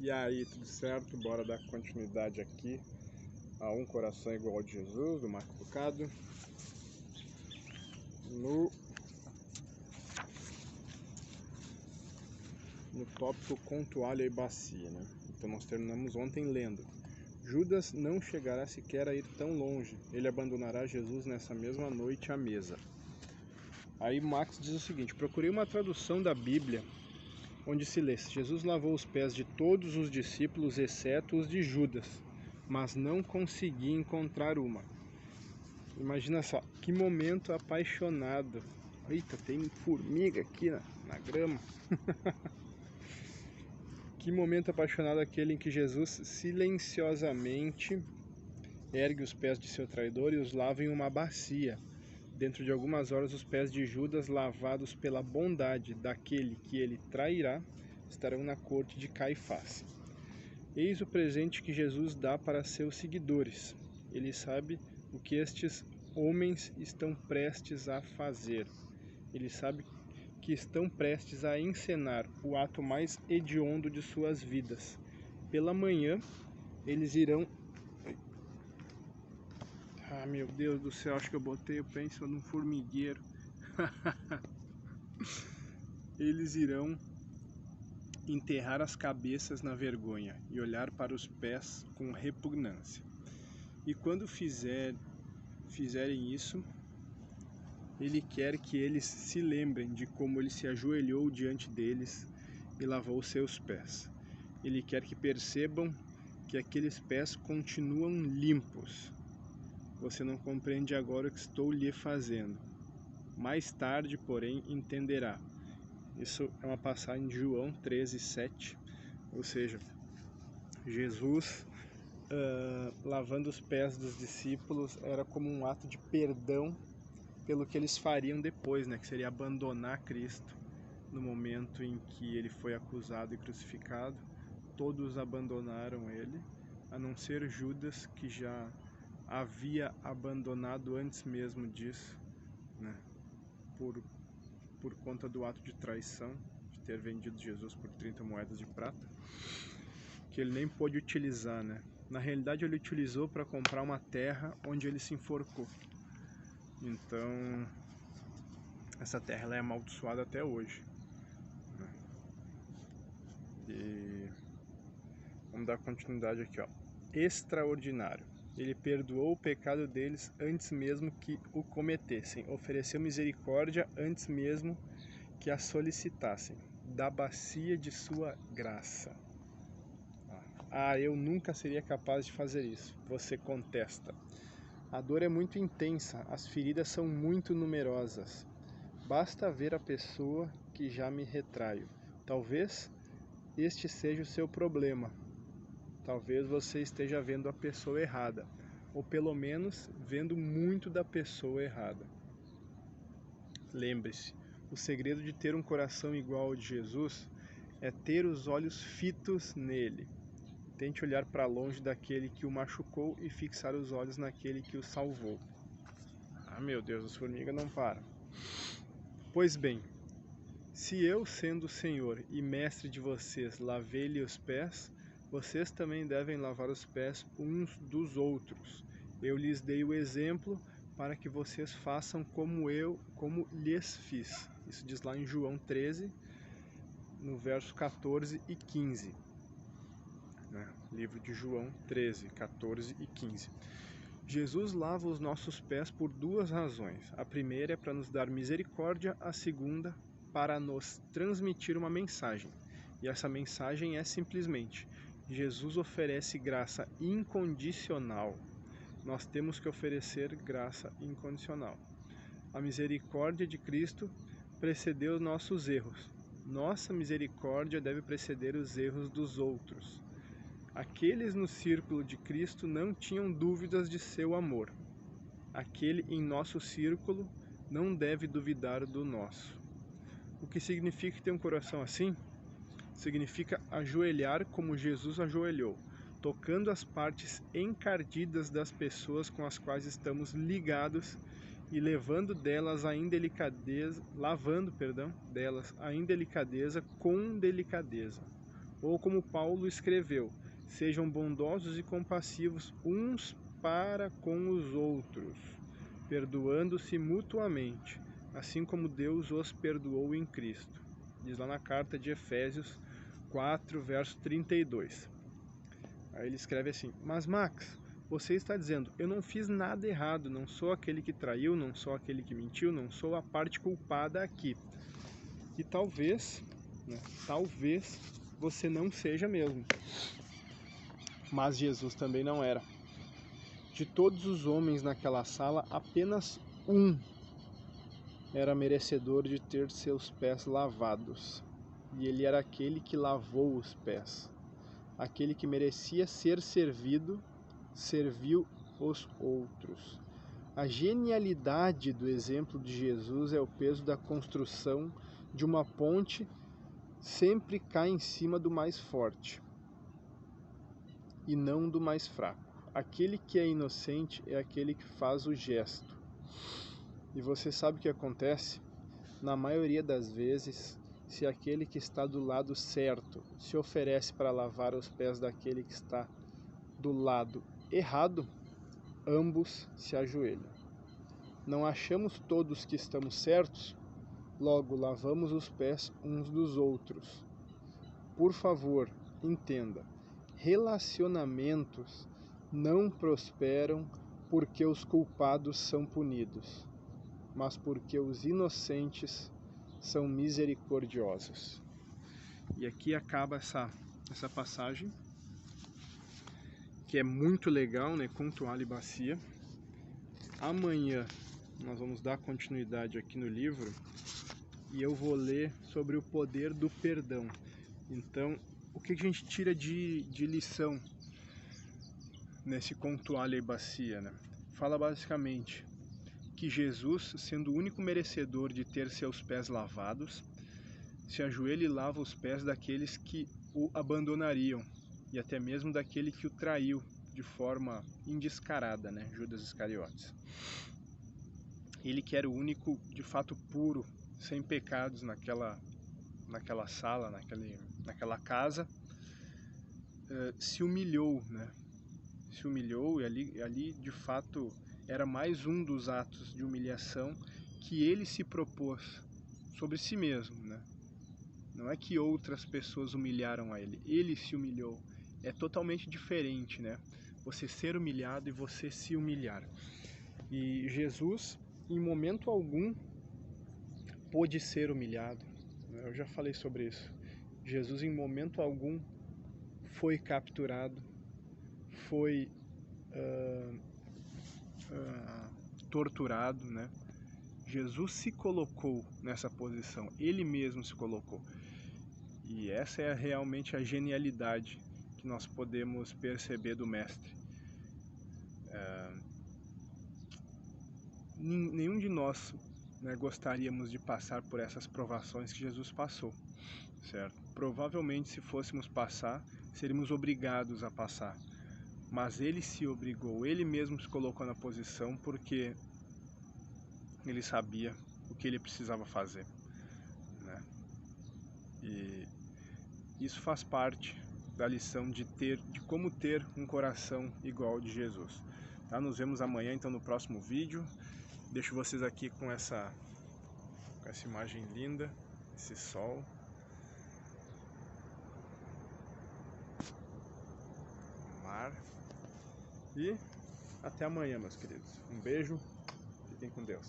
E aí, tudo certo? Bora dar continuidade aqui a Um Coração Igual ao de Jesus, do Marco Lucado, no tópico com toalha e bacia, né? Então nós terminamos ontem lendo: Judas não chegará sequer a ir tão longe, ele abandonará Jesus nessa mesma noite à mesa. Aí Max diz o seguinte: procurei uma tradução da Bíblia onde se lê: Jesus lavou os pés de todos os discípulos exceto os de Judas, mas não consegui encontrar uma. Imagina só, que momento apaixonado. Eita, tem formiga aqui na grama. Que momento apaixonado aquele em que Jesus silenciosamente ergue os pés de seu traidor e os lava em uma bacia. Dentro de algumas horas, os pés de Judas, lavados pela bondade daquele que ele trairá, estarão na corte de Caifás. Eis o presente que Jesus dá para seus seguidores. Ele sabe o que estes homens estão prestes a fazer. Ele sabe que estão prestes a encenar o ato mais hediondo de suas vidas. Pela manhã, eles irão... Ah, meu Deus do céu, acho que eu botei o pé em cima de um formigueiro. Eles irão enterrar as cabeças na vergonha e olhar para os pés com repugnância. E quando fizerem isso, ele quer que eles se lembrem de como ele se ajoelhou diante deles e lavou seus pés. Ele quer que percebam que aqueles pés continuam limpos. Você não compreende agora o que estou lhe fazendo. Mais tarde, porém, entenderá. Isso é uma passagem de João 13:7, ou seja, Jesus lavando os pés dos discípulos era como um ato de perdão pelo que eles fariam depois, né? Que seria abandonar Cristo no momento em que ele foi acusado e crucificado. Todos abandonaram ele, a não ser Judas, que já havia abandonado antes mesmo disso, né? Por conta do ato de traição, de ter vendido Jesus por 30 moedas de prata, que ele nem pôde utilizar, né? Na realidade, ele utilizou para comprar uma terra onde ele se enforcou. Então, essa terra ela é amaldiçoada até hoje, né? E vamos dar continuidade aqui, ó. Extraordinário. Ele perdoou o pecado deles antes mesmo que o cometessem. Ofereceu misericórdia antes mesmo que a solicitassem. Da bacia de sua graça. Ah, eu nunca seria capaz de fazer isso. Você contesta. A dor é muito intensa, as feridas são muito numerosas. Basta ver a pessoa que já me retraio. Talvez este seja o seu problema. Talvez você esteja vendo a pessoa errada, ou pelo menos vendo muito da pessoa errada. Lembre-se, o segredo de ter um coração igual ao de Jesus é ter os olhos fitos nele. Tente olhar para longe daquele que o machucou e fixar os olhos naquele que o salvou. Ah, meu Deus, as formigas não param. Pois bem, se eu, sendo o Senhor e mestre de vocês, lavei-lhe os pés, vocês também devem lavar os pés uns dos outros. Eu lhes dei o exemplo para que vocês façam como lhes fiz. Isso diz lá em João 13, no verso 14 e 15. Livro de João 13, 14 e 15. Jesus lava os nossos pés por duas razões. A primeira é para nos dar misericórdia, a segunda para nos transmitir uma mensagem. E essa mensagem é simplesmente: Jesus oferece graça incondicional. Nós temos que oferecer graça incondicional. A misericórdia de Cristo precedeu os nossos erros. Nossa misericórdia deve preceder os erros dos outros. Aqueles no círculo de Cristo não tinham dúvidas de seu amor. Aquele em nosso círculo não deve duvidar do nosso. O que significa ter um coração assim? Significa ajoelhar como Jesus ajoelhou, tocando as partes encardidas das pessoas com as quais estamos ligados e lavando delas a indelicadeza com delicadeza. Ou como Paulo escreveu, sejam bondosos e compassivos uns para com os outros, perdoando-se mutuamente, assim como Deus os perdoou em Cristo. Diz lá na carta de Efésios 4, verso 32. Aí ele escreve assim: mas Max, você está dizendo, eu não fiz nada errado, não sou aquele que traiu, não sou aquele que mentiu, não sou a parte culpada aqui. E talvez você não seja mesmo. Mas Jesus também não era. De todos os homens naquela sala, apenas um era merecedor de ter seus pés lavados. E ele era aquele que lavou os pés. Aquele que merecia ser servido, serviu os outros. A genialidade do exemplo de Jesus é o peso da construção de uma ponte sempre cai em cima do mais forte e não do mais fraco. Aquele que é inocente é aquele que faz o gesto. E você sabe o que acontece? Na maioria das vezes, se aquele que está do lado certo se oferece para lavar os pés daquele que está do lado errado, ambos se ajoelham. Não achamos todos que estamos certos? Logo, lavamos os pés uns dos outros. Por favor, entenda, relacionamentos não prosperam porque os culpados são punidos, mas porque os inocentes são misericordiosos. E aqui acaba essa passagem, que é muito legal, né, com toalha e bacia. Amanhã nós vamos dar continuidade aqui no livro e eu vou ler sobre o poder do perdão. Então, o que a gente tira de lição nesse com toalha e bacia, né? Fala basicamente que Jesus, sendo o único merecedor de ter seus pés lavados, se ajoelha e lava os pés daqueles que o abandonariam e até mesmo daquele que o traiu de forma indescarada, né? Judas Iscariotes. Ele que era o único, de fato, puro, sem pecados naquela sala, naquela casa, se humilhou, né? Se humilhou e ali de fato era mais um dos atos de humilhação que ele se propôs sobre si mesmo, né? Não é que outras pessoas humilharam a ele se humilhou. É totalmente diferente, né? Você ser humilhado e você se humilhar. E Jesus, em momento algum, pôde ser humilhado. Eu já falei sobre isso. Jesus, em momento algum, foi capturado, foi torturado, né? Jesus se colocou nessa posição, ele mesmo se colocou. E essa é realmente a genialidade que nós podemos perceber do Mestre. Nenhum de nós, né, gostaríamos de passar por essas provações que Jesus passou, certo? Provavelmente, se fôssemos passar, seríamos obrigados a passar. Mas ele se obrigou, ele mesmo se colocou na posição porque ele sabia o que ele precisava fazer, né? E isso faz parte da lição de como ter um coração igual ao de Jesus. Tá? Nos vemos amanhã, então, no próximo vídeo. Deixo vocês aqui com essa imagem linda, esse sol. Mar. E até amanhã, meus queridos. Um beijo, fiquem com Deus.